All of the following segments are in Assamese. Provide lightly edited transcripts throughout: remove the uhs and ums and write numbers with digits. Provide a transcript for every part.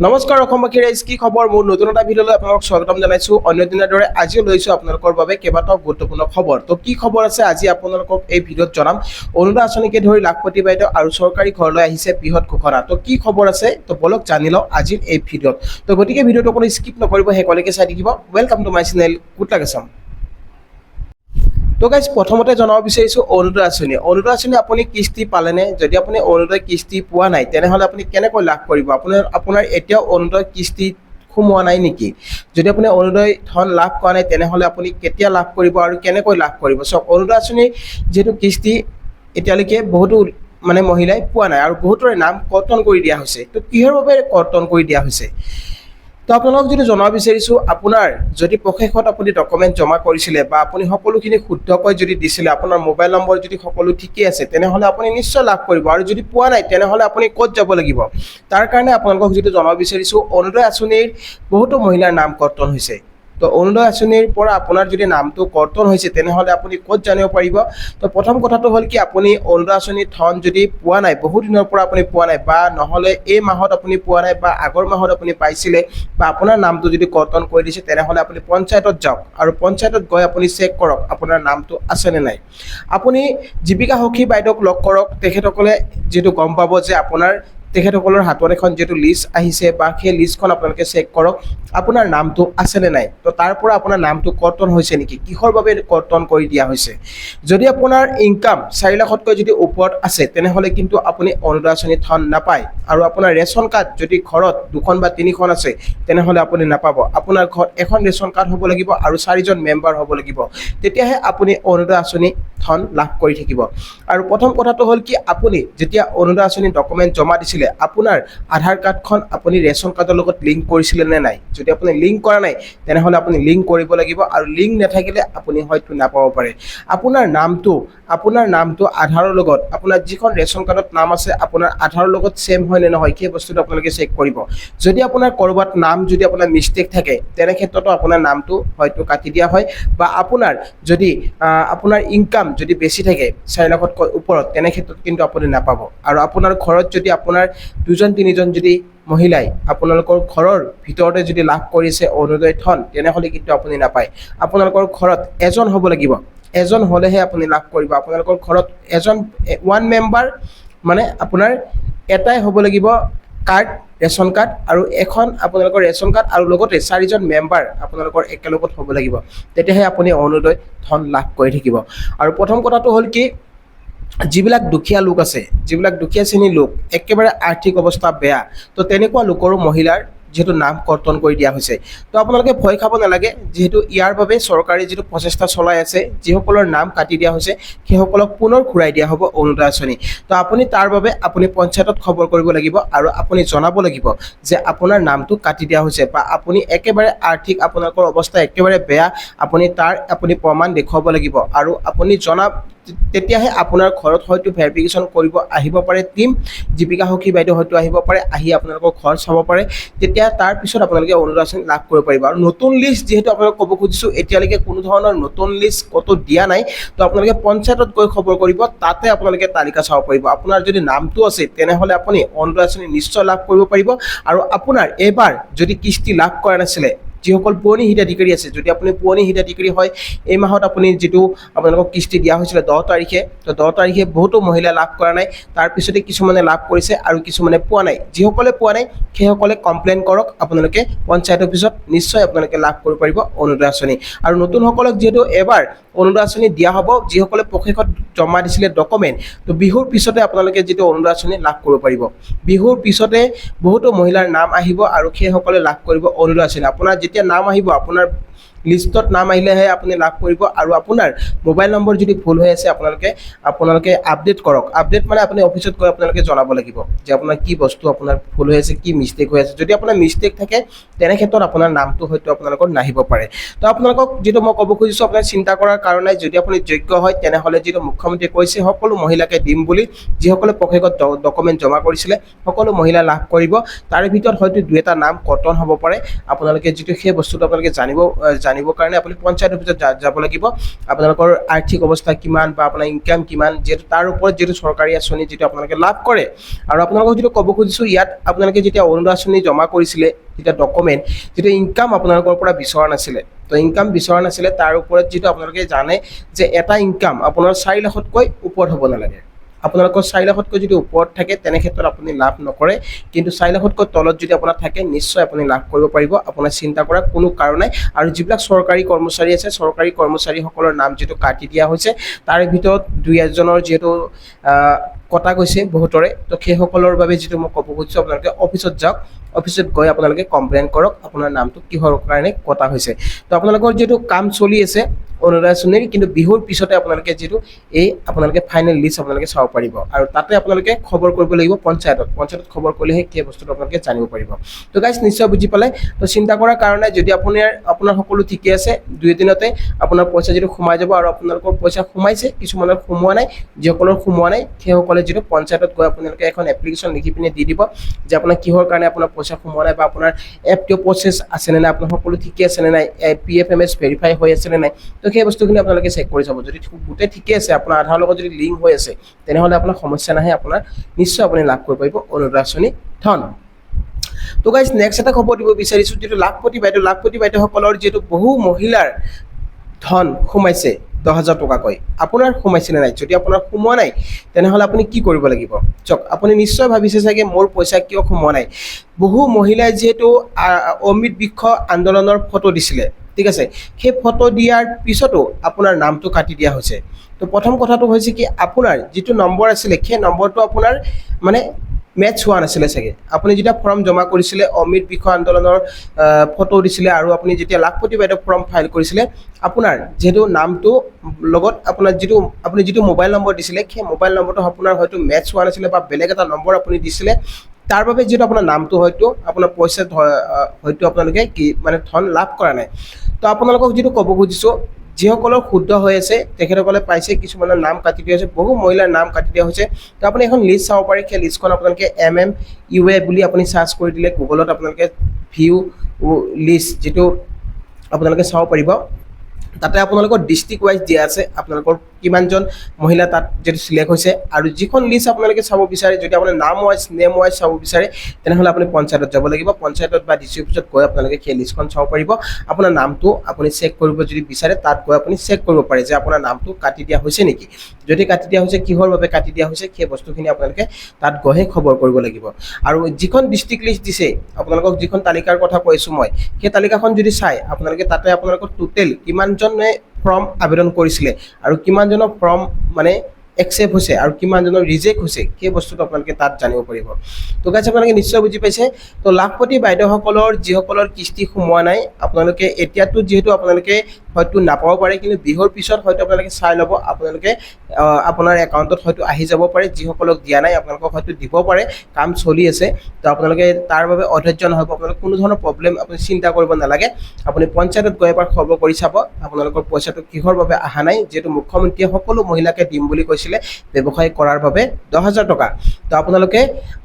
নমস্কাৰ অসমবাসী ৰাইজ, কি খবৰ? মোৰ নতুন এটা ভিডিঅ'লৈ আপোনালোকক স্বাগতম জনাইছোঁ। অন্য দিনৰ দৰে আজিও লৈছোঁ আপোনালোকৰ বাবে কেইবাটাও গুৰুত্বপূৰ্ণ খবৰ। তো কি খবৰ আছে আজি আপোনালোকক এই ভিডিঅ'ত জনাম। অৰুণোদয় আঁচনিকে ধৰি লাখপতি বাইদেউ আৰু চৰকাৰী ঘৰলৈ আহিছে বৃহৎ ঘোষণা। তো কি খবৰ আছে তো বলক জানি লওঁ আজিৰ এই ভিডিঅ'ত। তো গতিকে ভিডিঅ'টো কোনো স্কিপ নকৰিব, শেষলৈকে চাই থাকিব। Welcome to my channel good luck Assam. তো গাইজ প্ৰথমতে জনাব বিচাৰিছোঁ অৰুণোদয় আঁচনি। অৰুণোদয় আঁচনি আপুনি কিস্তি পালেনে? যদি আপুনি অৰুণোদয় কিস্তি পোৱা নাই তেনেহ'লে আপুনি কেনেকৈ লাভ কৰিব? আপোনাৰ এতিয়াও অৰুণোদয় কিস্তি সোমোৱা নাই নেকি? যদি আপুনি অৰুণোদয় ধন লাভ কৰা নাই তেনেহ'লে আপুনি কেতিয়া লাভ কৰিব আৰু কেনেকৈ লাভ কৰিব? চাওক, অৰুণোদয় আঁচনিৰ যিহেতু কিস্তি এতিয়ালৈকে বহুতো মহিলাই পোৱা নাই আৰু বহুতৰে নাম কৰ্তন কৰি দিয়া হৈছে। তো কিহৰ বাবে কৰ্তন কৰি দিয়া হৈছে? তো আপোনালোকক যদি জনাব বিচাৰিছোঁ, আপোনাৰ যদি প্ৰশেষত আপুনি ডকুমেণ্ট জমা কৰিছিলে বা আপুনি সকলোখিনি শুদ্ধকৈ যদি দিছিলে, আপোনাৰ মোবাইল নম্বৰ যদি সকলো ঠিকেই আছে তেনেহ'লে আপুনি নিশ্চয় লাভ কৰিব। আৰু যদি পোৱা নাই তেনেহ'লে আপুনি ক'ত যাব লাগিব? তাৰ কাৰণে আপোনালোকক যিটো জনাব বিচাৰিছোঁ, অৰুণোদয় আঁচনিৰ বহুতো মহিলাৰ নাম কৰ্তন হৈছে। তো অৰুণোদয় আঁচনিৰ পৰা আপোনাৰ যদি নামটো কৰ্তন হৈছে তেনেহ'লে আপুনি ক'ত জানিব পাৰিব? তো প্ৰথম কথাটো হ'ল কি, আপুনি অৰুণোদয় আঁচনিৰ ধন যদি পোৱা নাই, বহু দিনৰ পৰা আপুনি পোৱা নাই, বা নহ'লে এই মাহত আপুনি পোৱা নাই বা আগৰ মাহত আপুনি পাইছিলে, বা আপোনাৰ নামটো যদি কৰ্তন কৰি দিছে তেনেহ'লে আপুনি পঞ্চায়তত যাওক আৰু পঞ্চায়তত গৈ আপুনি চেক কৰক আপোনাৰ নামটো আছেনে নাই। আপুনি জীৱিকা সখী বাইদেউক লগ কৰক, তেখেতসকলে যিহেতু গম পাব যে তেখেতসকলৰ হাতত এখন যিটো লিষ্ট আহিছে বা সেই লিষ্টখন আপোনালোকে চেক কৰক আপোনাৰ নামটো আছেনে নাই। তো তাৰ পৰা আপোনাৰ নামটো কৰ্তন হৈছে নেকি, কিহৰ বাবে কৰ্তন কৰি দিয়া হৈছে। যদি আপোনাৰ ইনকাম 4 লাখতকৈ যদি ওপৰত আছে তেনেহ'লে কিন্তু আপুনি অৰুণোদয় আঁচনিৰ ধন নাপায়। আৰু আপোনাৰ ৰেচন কাৰ্ড যদি ঘৰত 2খন বা 3খন আছে তেনেহ'লে আপুনি নাপাব। আপোনাৰ ঘৰত এখন ৰেচন কাৰ্ড হ'ব লাগিব আৰু 4জন মেম্বাৰ হ'ব লাগিব, তেতিয়াহে আপুনি অৰুণোদয় আঁচনি ধন লাভ কৰি থাকিব। আৰু প্ৰথম কথাটো হ'ল কি, আপুনি যেতিয়া অৰুণোদয় আঁচনি ডকুমেণ্ট জমা দিছিলে আপোনাৰ আধাৰ কাৰ্ডখন আপুনি ৰেচন কাৰ্ডৰ লগত লিংক কৰিছিলে নে নাই? যদি আপুনি লিংক কৰা নাই তেনেহ'লে আপুনি লিংক কৰিব লাগিব, আৰু লিংক নাথাকিলে আপুনি হয়তো নাপাব পাৰে। আপোনাৰ নামটো আধাৰৰ লগত, আপোনাৰ যিখন ৰেচন কাৰ্ডত নাম আছে আপোনাৰ আধাৰৰ লগত ছেম হয় নে নহয় সেই বস্তুটো আপোনালোকে চেক কৰিব। যদি আপোনাৰ ক'ৰবাত নাম যদি আপোনাৰ মিষ্টেক থাকে তেনে ক্ষেত্ৰতো আপোনাৰ নামটো হয়তো কাটি দিয়া হয়। বা আপোনাৰ যদি আপোনাৰ ইনকাম যদি বেছি থাকে 4 লাখতকৈ ওপৰত তেনে ক্ষেত্ৰত কিন্তু আপুনি নাপাব। আৰু আপোনাৰ ঘৰত যদি আপোনাৰ 2-3জন যদি মহিলাই আপোনালোকৰ ঘৰৰ ভিতৰতে যদি লাভ কৰিছে অৰুণোদয় ধন তেনেহ'লে কিন্তু আপুনি নাপায়। আপোনালোকৰ ঘৰত এজন হ'ব লাগিব, এজন হ'লেহে আপুনি লাভ কৰিব। আপোনালোকৰ ঘৰত ওৱান মেম্বাৰ আপোনাৰ এটাই হ'ব লাগিব কাৰ্ড, ৰেচন কাৰ্ড, আৰু এখন আপোনালোকৰ ৰেচন কাৰ্ড, আৰু লগতে 4জন মেম্বাৰ আপোনালোকৰ একেলগত হ'ব লাগিব, তেতিয়াহে আপুনি অৰুণোদয় ধন লাভ কৰি থাকিব। আৰু প্ৰথম কথাটো হ'ল কি, যিবিলাক দুখীয়া লোক আছে, যিবিলাক দুখীয়া শ্ৰেণীৰ লোক, একেবাৰে আৰ্থিক অৱস্থা বেয়া, তো তেনেকুৱা লোকৰো মহিলাৰ যিহেতু নাম কৰ্তন কৰি দিয়া হৈছে। তো আপোনালোকে ভয় খাব নালাগে, যিহেতু ইয়াৰ বাবে চৰকাৰে যিটো প্ৰচেষ্টা চলাই আছে, যিসকলৰ নাম কাটি দিয়া হৈছে সেইসকলক পুনৰ ঘূৰাই দিয়া হ'ব অৰুণোদয় আঁচনি। তো আপুনি তাৰ বাবে আপুনি পঞ্চায়তত খবৰ কৰিব লাগিব আৰু আপুনি জনাব লাগিব যে আপোনাৰ নামটো কাটি দিয়া হৈছে, বা আপুনি একেবাৰে আৰ্থিক আপোনালোকৰ অৱস্থা একেবাৰে বেয়া, আপুনি প্ৰমাণ দেখুৱাব লাগিব। আৰু আপুনি তেতিয়াহে আপোনাৰ ঘৰত হয়তো ভেৰিফিকেশ্যন কৰিব আহিব পাৰে টীম, জীৱিকা সখী বাইদেউ হয়তো আহিব পাৰে, আহি আপোনালোকৰ ঘৰ চাব পাৰে। তেতিয়া তাৰপিছত আপোনালোকে অৰুণোদয় আঁচনি লাভ কৰিব পাৰিব। আৰু নতুন লিষ্ট যিহেতু আপোনালোকক ক'ব খুজিছোঁ, এতিয়ালৈকে কোনো ধৰণৰ নতুন লিষ্ট ক'তো দিয়া নাই। তো আপোনালোকে পঞ্চায়তত গৈ খবৰ কৰিব, তাতে আপোনালোকে তালিকা চাব পাৰিব। আপোনাৰ যদি নামটো আছে তেনেহ'লে আপুনি অৰুণোদয় আঁচনি নিশ্চয় লাভ কৰিব পাৰিব। আৰু আপোনাৰ এইবাৰ যদি কিস্তি লাভ কৰা নাছিলে, যিসকল পুৰণি হিতাধিকাৰী আছে, যদি আপুনি পুৰণি হিতাধিকাৰী হয়, এই মাহত আপুনি যিটো আপোনালোকক কিস্তি দিয়া হৈছিলে 10 তাৰিখে, তো 10 তাৰিখে বহুতো মহিলাই লাভ কৰা নাই, তাৰপিছতে কিছুমানে লাভ কৰিছে আৰু কিছুমানে পোৱা নাই। যিসকলে পোৱা নাই সেইসকলে কমপ্লেইন কৰক আপোনালোকে পঞ্চায়ত অফিচত, নিশ্চয় আপোনালোকে লাভ কৰিব পাৰিব অৰুণোদয় আঁচনি। আৰু নতুনসকলক যিহেতু এবাৰ অৰুণোদয় আঁচনি দিয়া হ'ব, যিসকলে প্ৰশেষত জমা দিছিলে ডকুমেণ্ট, তো বিহুৰ পিছতে আপোনালোকে যিটো অৰুণোদয় আঁচনি লাভ কৰিব পাৰিব। বিহুৰ পিছতে বহুতো মহিলাৰ নাম আহিব আৰু সেইসকলে লাভ কৰিব অৰুণোদয় আঁচনি। আপোনাৰ যেতিয়া নাম আহিব, আপোনাৰ লিষ্টত নাম আহিলেহে আপুনি লাভ কৰিব। আৰু আপোনাৰ মোবাইল নম্বৰ যদি ভুল হৈ আছে আপোনালোকে আপডেট কৰক। আপডেট আপুনি অফিচত গৈ আপোনালোকে জনাব লাগিব যে আপোনাৰ কি বস্তু আপোনাৰ ভুল হৈ আছে, কি মিষ্টেক হৈ আছে। যদি আপোনাৰ মিষ্টেক থাকে তেনে ক্ষেত্ৰত আপোনাৰ নামটো হয়তো আপোনালোকৰ নাহিব পাৰে। তো আপোনালোকক যিটো মই ক'ব খুজিছোঁ, আপোনাৰ চিন্তা কৰাৰ কাৰণে, যদি আপুনি যোগ্য হয় তেনেহ'লে যিটো মুখ্যমন্ত্ৰীয়ে কৈছে সকলো মহিলাকে দিম বুলি, যিসকলে প্ৰশেষত ডকুমেণ্ট জমা কৰিছিলে সকলো মহিলা লাভ কৰিব। তাৰে ভিতৰত হয়তো 2-এটা নাম কৰ্তন হ'ব পাৰে। আপোনালোকে যিটো সেই বস্তুটো আপোনালোকে জানিবৰ কাৰণে আপুনি পঞ্চায়ত অফিচত যাব লাগিব আপোনালোকৰ আৰ্থিক অৱস্থা কিমান বা আপোনাৰ ইনকাম কিমান যিহেতু তাৰ ওপৰত যিটো চৰকাৰী আঁচনি যিটো আপোনালোকে লাভ কৰে আৰু আপোনালোকক যিটো ক'ব খুজিছোঁ ইয়াত আপোনালোকে যেতিয়া অৰুণোদয় আঁচনি জমা কৰিছিলে যেতিয়া ডকুমেণ্ট যিটো ইনকাম আপোনালোকৰ পৰা বিচৰা নাছিলে তো ইনকাম বিচৰা নাছিলে তাৰ ওপৰত যিটো আপোনালোকে জানে যে এটা ইনকাম আপোনাৰ 4 লাখতকৈ ওপৰত হ'ব নালাগে আপোনালোকৰ 4 লাখতকৈ যদি ওপৰত থাকে তেনে ক্ষেত্ৰত আপুনি লাভ নকৰে কিন্তু 4 লাখতকৈ তলত যদি আপোনাৰ থাকে নিশ্চয় আপুনি লাভ কৰিব পাৰিব আপোনাৰ চিন্তা কৰাৰ কোনো কাৰণ নাই আৰু যিবিলাক চৰকাৰী কৰ্মচাৰী আছে চৰকাৰী কৰ্মচাৰীসকলৰ নাম যিটো কাটি দিয়া হৈছে তাৰে ভিতৰত 2-1জনৰ যিহেতু কটা গৈছে বহুতৰে তো সেইসকলৰ বাবে যিটো মই ক'ব খুজিছোঁ আপোনালোকে অফিচত যাওক অফিচত গৈ আপোনালোকে কমপ্লেইন কৰক আপোনাৰ নামটো কিহৰ কাৰণে কটা হৈছে তো আপোনালোকৰ যিটো কাম চলি আছে অৰুণোদয় আঁচনিৰ কিন্তু বিহুৰ পিছতে আপোনালোকে যিটো আপোনালোকে ফাইনেল লিষ্ট আপোনালোকে চাব পাৰিব আৰু তাতে আপোনালোকে খবৰ কৰিব লাগিব পঞ্চায়তত খবৰ কৰিলেহে সেই বস্তুটো আপোনালোকে জানিব পাৰিব তো গাইজ নিশ্চয় বুজি পালে তো চিন্তা কৰাৰ কাৰণে যদি আপোনাৰ সকলো ঠিকে আছে 2 দিনতে আপোনাৰ পইচা যিটো সোমাই যাব আৰু আপোনালোকৰ পইচা সোমাইছে কিছুমানৰ সোমোৱা নাই যিসকলৰ সোমোৱা নাই সেইসকলে যিটো পঞ্চায়তত গৈ আপোনালোকে এখন এপ্লিকেশ্যন লিখি পিনে দি দিব যে আপোনাৰ কিহৰ কাৰণে আপোনাৰ পইচা সোমোৱা নাই বা আপোনাৰ এপটো প্ৰচেছ আছেনে নাই আপোনাৰ সকলো ঠিকে আছেনে নাই PFMS ভেৰিফাই হৈ আছেনে নাই তো সেই বস্তুখিনি আপোনালোকে চেক কৰি চাব যদি গোটেই ঠিকে আছে আপোনাৰ আধাৰৰ লগত যদি লিংক হৈ আছে তেনেহ'লে আপোনাৰ সমস্যা নাহে আপোনাৰ নিশ্চয় আপুনি লাভ কৰিব পাৰিব অৰুণোদয় আঁচনি ধন তো গাইজ নেক্সট এটা খবৰ দিব বিচাৰিছোঁ যিটো লাখপতি বাইদেউসকলৰ যিহেতু বহু মহিলাৰ ধন সোমাইছে 10,000 টকাকৈ আপোনাৰ সোমাইছেনে নাই যদি আপোনাৰ সোমোৱা নাই তেনেহ'লে আপুনি কি কৰিব লাগিব চাওক আপুনি নিশ্চয় ভাবিছে চাগে মোৰ পইচা কিয় সোমোৱা নাই বহু মহিলাই যিহেতু অমৃত বৃক্ষ আন্দোলনৰ ফটো দিছিলে ঠিক আছে সেই ফটো দিয়াৰ পিছতো আপোনাৰ নামটো কাটি দিয়া হৈছে তো প্ৰথম কথাটো হৈছে কি আপোনাৰ যিটো নম্বৰ আছিলে সেই নম্বৰটো আপোনাৰ মানে মেটচ হোৱা নাছিলে চাগে আপুনি যেতিয়া ফৰ্ম জমা কৰিছিলে অমৃত বৃক্ষ আন্দোলনৰ ফটো দিছিলে আৰু আপুনি যেতিয়া লাখপতি বাইদেউ ফৰ্ম ফাইল কৰিছিলে আপোনাৰ যিহেতু নামটো লগত আপুনি যিটো মোবাইল নম্বৰ দিছিলে সেই মোবাইল নম্বৰটো আপোনাৰ হয়তো মেটচ হোৱা নাছিলে বা বেলেগ এটা নম্বৰ আপুনি দিছিলে তাৰ বাবে যিটো আপোনাৰ নামটো হয়তো আপোনাৰ পইচা হয়তো আপোনালোকে কি মানে ধন লাভ কৰা নাই তো আপোনালোকক যিটো ক'ব খুজিছোঁ যিসকলৰ শুদ্ধ হৈ আছে তেখেতসকলে পাইছে কিছুমানৰ নাম কাটি দিয়া হৈছে বহু মহিলাৰ নাম কাটি দিয়া হৈছে তো আপুনি এখন লিষ্ট চাব পাৰে সেই লিষ্টখন আপোনালোকে MMUA বুলি আপুনি চাৰ্চ কৰি দিলে গুগলত আপোনালোকে ভিউ লিষ্ট যিটো আপোনালোকে চাব পাৰিব তাতে আপোনালোকৰ ডিষ্ট্ৰিক্ট ৱাইজ দিয়া আছে আপোনালোকৰ কিমানজন মহিলা তাত যেটো সিলেক্ট হৈছে আৰু যিখন লিষ্ট আপোনালোকে চাব বিচাৰে যদি আপোনাৰ নাম ৱাইজ নেম ৱাইজ চাব বিচাৰে তেনেহ'লে আপুনি পঞ্চায়তত যাব লাগিব পঞ্চায়তত বা ডিস্ট্ৰিক্ট অফিচত গৈ আপোনালোকে সেই লিষ্টখন চাব পাৰিব আপোনাৰ নামটো আপুনি চেক কৰিব যদি বিচাৰে তাত গৈ আপুনি চেক কৰিব পাৰে যে আপোনাৰ নামটো কাটি দিয়া হৈছে নেকি যদি কাটি দিয়া হৈছে কিহৰ বাবে কাটি দিয়া হৈছে সেই বস্তুখিনি আপোনালোকে তাত গৈহে খবৰ কৰিব লাগিব আৰু যিখন ডিস্ট্ৰিক্ট লিষ্ট দিছে আপোনালোকক যিখন তালিকাৰ কথা কৈছো মই সেই তালিকাখন যদি চাই আপোনালোকে তাতে আপোনালোকৰ টোটেল কিমানজনে ফৰ্ম আবেদন কৰিছিলে আৰু কিমানজনৰ ফৰ্ম মানে একসেপ্ট হৈছে আৰু কিমানজনৰ ৰিজেক্ট হৈছে সেই বস্তুটো আপোনালোকে তাত জানিব পাৰিব তো গাইজ আপোনালোকে নিশ্চয় বুজি পাইছে তো লাখপতি বাইদেউসকলৰ যিসকলৰ কিস্তি সোমোৱা নাই আপোনালোকে এতিয়াতো যিহেতু আপোনালোকে হয়তো নাপাব পাৰে কিন্তু বিহুৰ পিছত হয়তো আপোনালোকে চাই ল'ব আপোনালোকে আপোনাৰ একাউণ্টত হয়তো আহি যাব পাৰে যিসকলক দিয়া নাই আপোনালোকক হয়তো দিব পাৰে কাম চলি আছে তো আপোনালোকে তাৰ বাবে অধৈৰ্য নহ'ব আপোনালোক কোনো ধৰণৰ প্ৰব্লেম আপুনি চিন্তা কৰিব নালাগে আপুনি পঞ্চায়তত গৈ এবাৰ খবৰ কৰি চাব আপোনালোকৰ পইচাটো কিহৰ বাবে অহা নাই যেটো মুখ্যমন্ত্ৰীয়ে সকলো মহিলাকে দিম বুলি কৈছিলে ব্যৱসায় কৰাৰ বাবে 10,000 টকা তো আপোনালোকে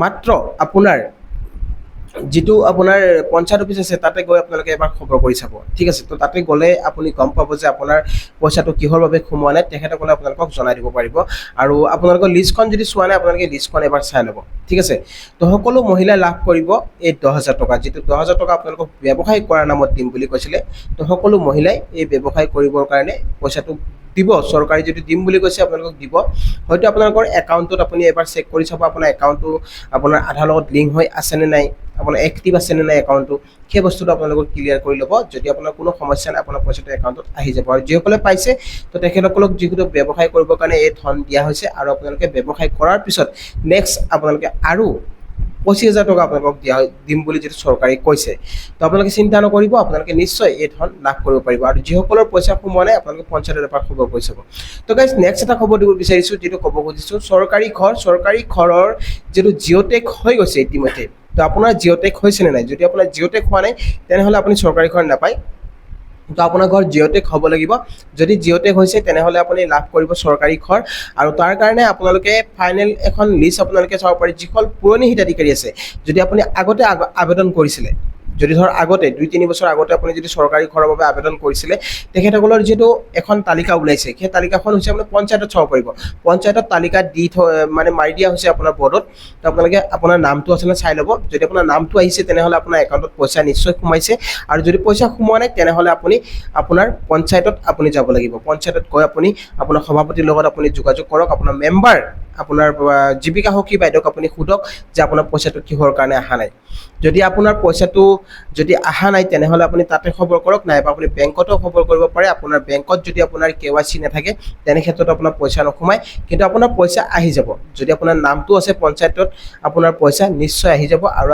মাত্ৰ আপোনাৰ যেটো আপোনাৰ পঞ্চায়ত অফিচ আছে তাতে গৈ আপোনালোকে এবাৰ খবৰ কৰি চাব ঠিক আছে তো তাতে গলে আপুনি গম পাব যে আপোনাৰ পইচাটো কিহৰ বাবে সোমোৱা নাই তেখেতসকলে আপোনালোকক জনাই দিব পাৰিব আৰু আপোনালোকৰ লিষ্টখন যদি চোৱা নাই আপোনালোকে লিষ্টখন এবাৰ চাই ল'ব ঠিক আছে তো সকলো মহিলা লাভ কৰিব এই 10,000 টকা যেটো 10,000 টকা আপোনালোকক ব্যৱসায় কৰাৰ নামত দিম বুলি কৈছিলে তো সকলো মহিলাই এই ব্যৱসায় কৰিবৰ কাৰণে পইচাটো দিব সৰকাৰি যদি দিম বুলি কৈছে আপোনালোকক দিব হয়তো আপোনালোকৰ একাউণ্টত আপুনি এবাৰ চেক কৰি চাব আপোনাৰ একাউণ্টটো আপোনাৰ আধাৰ লগত লিংক হৈ আছে নে নাই আপোনাৰ এক্টিভ আছে নে নাই একাউণ্টটো সেই বস্তুটো আপোনালোকক ক্লিয়াৰ কৰি ল'ব যদি আপোনাৰ কোনো সমস্যা নাই আপোনাৰ পইচাটো একাউণ্টত আহি যাব আৰু যিসকলে পাইছে তো তেখেতসকলক যিহেতু ব্যৱসায় কৰিবৰ কাৰণে এই ধন দিয়া হৈছে আৰু আপোনালোকে ব্যৱসায় কৰাৰ পিছত নেক্সট আপোনালোকে আৰু 25,000 টকা আপোনালোকক দিম বুলি যেটো চৰকাৰে কৈছে তো আপোনালোকে চিন্তা নকৰিব আপোনালোকে নিশ্চয় এই ধন লাভ কৰিব পাৰিব আৰু যিসকলৰ পইচা সোমোৱা নাই আপোনালোকে পঞ্চায়তৰ পৰা খবৰ কৰি চাব তো গাইজ নেক্সট এটা খবৰ দিব বিচাৰিছোঁ যেটো ক'ব খুজিছোঁ চৰকাৰী ঘৰৰ যেটো জিঅ'টেক হৈ গৈছে ইতিমধ্যে তো আপোনাৰ জিঅ'টেক হৈছে নে নাই যদি আপোনাৰ জিঅ'টেক হোৱা নাই তেনেহ'লে আপুনি চৰকাৰী ঘৰ নাপায় তো আপোনাৰ ঘৰ জিঅ'টেক হ'ব লাগিব যদি জিঅ'টেক হৈছে তেনেহ'লে আপুনি লাভ কৰিব চৰকাৰী ঘৰ আৰু তাৰ কাৰণে আপোনালোকে ফাইনেল এখন লিষ্ট আপোনালোকে চাব পাৰে যিসকল পুৰণি হিতাধিকাৰী আছে যদি আপুনি আগতে আবেদন কৰিছিলে যদি ধৰ আগতে 2-3 বছৰ আগতে আপুনি যদি চৰকাৰী ঘৰৰ বাবে আবেদন কৰিছিলে তেখেতসকলৰ যিটো এখন তালিকা ওলাইছে সেই তালিকাখন হৈছে আপুনি পঞ্চায়তত চাব পাৰিব পঞ্চায়তত তালিকা দি মানে মাৰি দিয়া হৈছে আপোনাৰ বৰ্ডত তো আপোনালোকে আপোনাৰ নামটো আছে নে চাই ল'ব যদি আপোনাৰ নামটো আহিছে তেনেহ'লে আপোনাৰ একাউণ্টত পইচা নিশ্চয় সোমাইছে আৰু যদি পইচা সোমোৱা নাই তেনেহ'লে আপুনি আপোনাৰ পঞ্চায়তত আপুনি যাব লাগিব পঞ্চায়তত গৈ আপুনি আপোনাৰ সভাপতিৰ লগত আপুনি যোগাযোগ কৰক আপোনাৰ মেম্বাৰ আপোনাৰ জীৱিকা সখী বাইদেউক আপুনি সোধক যে আপোনাৰ পইচাটো কিহৰ কাৰণে অহা নাই যদি আপোনাৰ পইচাটো যদি অহা নাই তেনেহ'লে আপুনি তাতে খবৰ কৰক নাইবা আপুনি বেংকতো খবৰ কৰিব পাৰে আপোনাৰ বেংকত যদি আপোনাৰ KYC নাথাকে তেনে ক্ষেত্ৰত আপোনাৰ পইচা নোসোমায় কিন্তু আপোনাৰ পইচা আহি যাব যদি আপোনাৰ নামটো আছে পঞ্চায়তত আপোনাৰ পইচা নিশ্চয় আহি যাব আৰু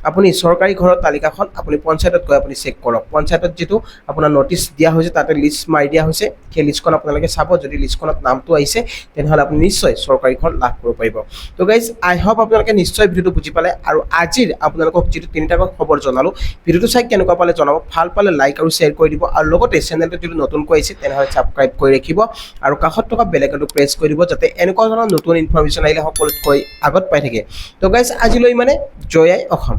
আপুনি চৰকাৰী ঘৰৰ তালিকাখন আপুনি পঞ্চায়তত গৈ আপুনি চেক কৰক পঞ্চায়তত যিটো আপোনাৰ নটিচ দিয়া হৈছে তাতে লিষ্ট মাৰি দিয়া হৈছে সেই লিষ্টখন আপোনালোকে চাব যদি লিষ্টখনত নামটো আহিছে তেনেহ'লে আপুনি নিশ্চয় চৰকাৰী ঘৰ লাভ কৰিব পাৰিব তো গাইজ আই হোপ আপোনালোকে নিশ্চয় ভিডিঅ'টো বুজি পালে আৰু আজিৰ আপোনালোকক যিটো তিনিটাকৈ খবৰ জনালোঁ ভিডিঅ'টো চাই কেনেকুৱা পালে জনাব ভাল পালে লাইক আৰু শ্বেয়াৰ কৰি দিব আৰু লগতে চেনেলটো যদি নতুনকৈ আহিছে তেনেহ'লে ছাবস্ক্ৰাইব কৰি ৰাখিব আৰু কাষত থকা বেল আইকনটো প্ৰেছ কৰি দিব যাতে এনেকুৱা ধৰণৰ নতুন ইনফৰমেশ্যন আহিলে সকলোতকৈ আগত পাই থাকে তো গাইজ আজিলৈ মানে জয় আই অসম